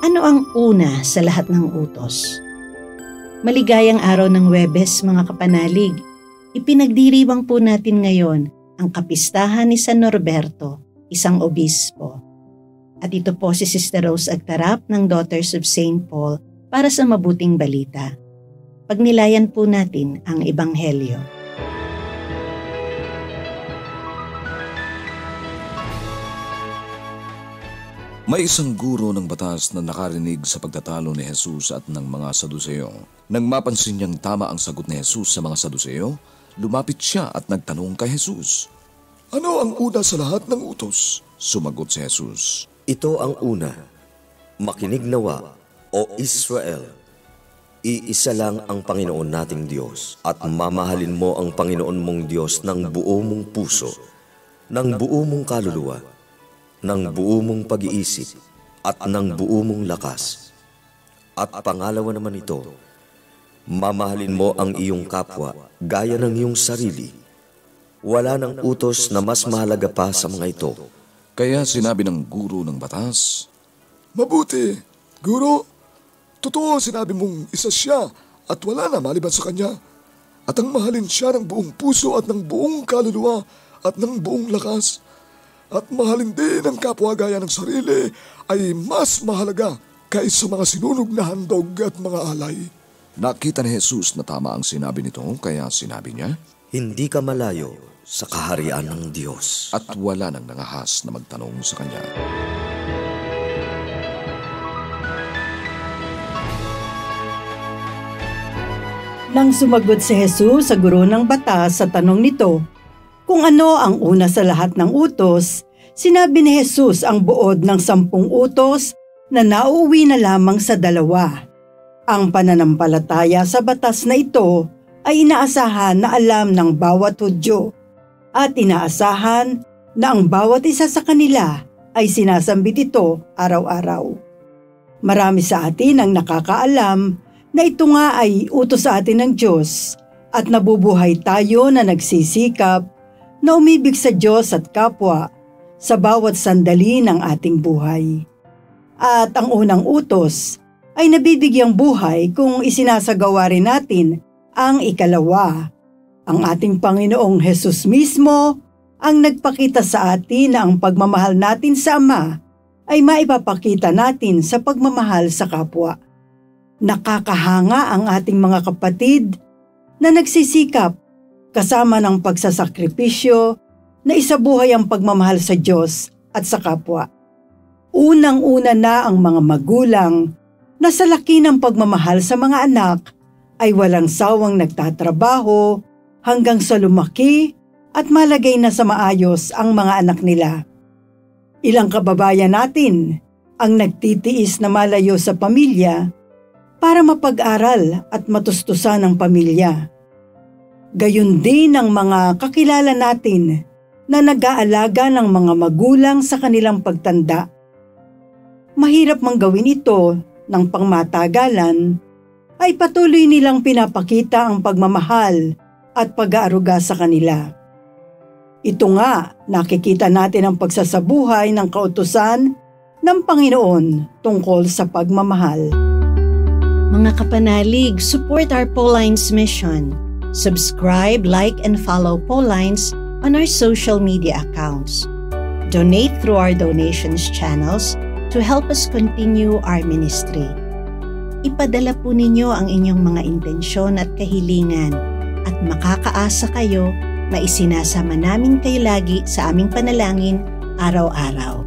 Ano ang una sa lahat ng utos? Maligayang araw ng Huwebes, mga kapanalig. Ipinagdiriwang po natin ngayon ang kapistahan ni San Norberto, isang obispo. At ito po si Sister Rose Agtarap ng Daughters of St. Paul para sa mabuting balita. Pagnilayan po natin ang Ebanghelyo. May isang guro ng batas na nakarinig sa pagtatalo ni Jesus at ng mga Saduseo. Nang mapansin niyang tama ang sagot ni Jesus sa mga Saduseo, lumapit siya at nagtanong kay Jesus. Ano ang una sa lahat ng utos? Sumagot si Jesus. Ito ang una. Makinig nawa, o Israel. Iisa lang ang Panginoon nating Diyos at mamahalin mo ang Panginoon mong Diyos ng buo mong puso, ng buo mong kaluluwa, ng buo mong pag-iisip at ng buo mong lakas. At pangalawa naman ito, mamahalin mo ang iyong kapwa gaya ng iyong sarili. Wala nang utos na mas mahalaga pa sa mga ito. Kaya sinabi ng guro ng batas, Mabuti, Guro. Totoo sinabi mong isa siya at wala na maliban sa kanya. At ang mahalin siya ng buong puso at ng buong kaluluwa at ng buong lakas. At mahalin din ang kapwa gaya ng sarili ay mas mahalaga kaysa mga sinunog na handog at mga alay. Nakita ni Jesus na tama ang sinabi nito, kaya sinabi niya, Hindi ka malayo sa kaharian ng Diyos. at wala nang nangahas na magtanong sa kanya. Nang sumagot si Jesus sa guro ng batas sa tanong nito, kung ano ang una sa lahat ng utos, sinabi ni Jesus ang buod ng 10 utos na nauuwi na lamang sa 2. Ang pananampalataya sa batas na ito ay inaasahan na alam ng bawat Hudyo at inaasahan na ang bawat isa sa kanila ay sinasambit ito araw-araw. Marami sa atin ang nakakaalam na ito nga ay utos sa atin ng Diyos at nabubuhay tayo na nagsisikap na umibig sa Diyos at kapwa sa bawat sandali ng ating buhay. At ang unang utos ay nabibigyang buhay kung isinasagawa rin natin ang ikalawa. Ang ating Panginoong Hesus mismo ang nagpakita sa atin na ang pagmamahal natin sa Ama ay maipapakita natin sa pagmamahal sa kapwa. Nakakahanga ang ating mga kapatid na nagsisikap kasama ng pagsasakripisyo na isabuhay ang pagmamahal sa Diyos at sa kapwa. Unang-una na ang mga magulang na sa laki ng pagmamahal sa mga anak ay walang sawang nagtatrabaho hanggang sa lumaki at malagay na sa maayos ang mga anak nila. Ilang kababayan natin ang nagtitiis na malayo sa pamilya para mapag-aral at matustusan ang pamilya. Gayon din ang mga kakilala natin na nag-aalaga ng mga magulang sa kanilang pagtanda. Mahirap mang gawin ito ng pangmatagalan, ay patuloy nilang pinapakita ang pagmamahal at pag-aaruga sa kanila. Ito nga, nakikita natin ang pagsasabuhay ng kautusan ng Panginoon tungkol sa pagmamahal. Mga kapanalig, support our Paulines mission. Subscribe, like, and follow Paulines on our social media accounts. Donate through our donations channels to help us continue our ministry. Ipadala po ninyo ang inyong mga intensyon at kahilingan at makakaasa kayo na isinasama namin kayo lagi sa aming panalangin araw-araw.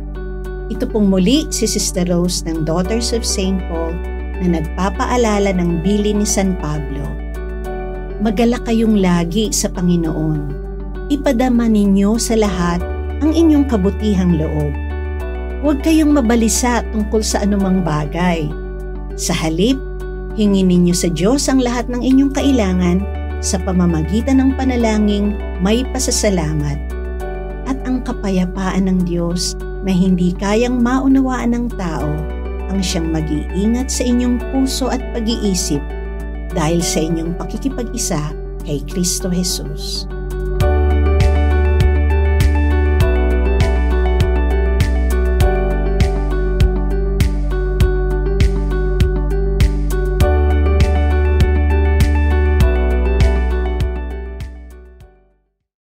Ito pong muli si Sister Rose ng Daughters of St. Paul na nagpapaalala ng bilin ni San Pablo. Magalak kayong lagi sa Panginoon. Ipadama ninyo sa lahat ang inyong kabutihang loob. Huwag kayong mabalisa tungkol sa anumang bagay. Sa halip, hingin ninyo sa Diyos ang lahat ng inyong kailangan sa pamamagitan ng panalangin may pasasalamat. At ang kapayapaan ng Diyos na hindi kayang maunawaan ng tao ang siyang mag-iingat sa inyong puso at pag-iisip dahil sa inyong pakikipag-isa kay Kristo Jesus.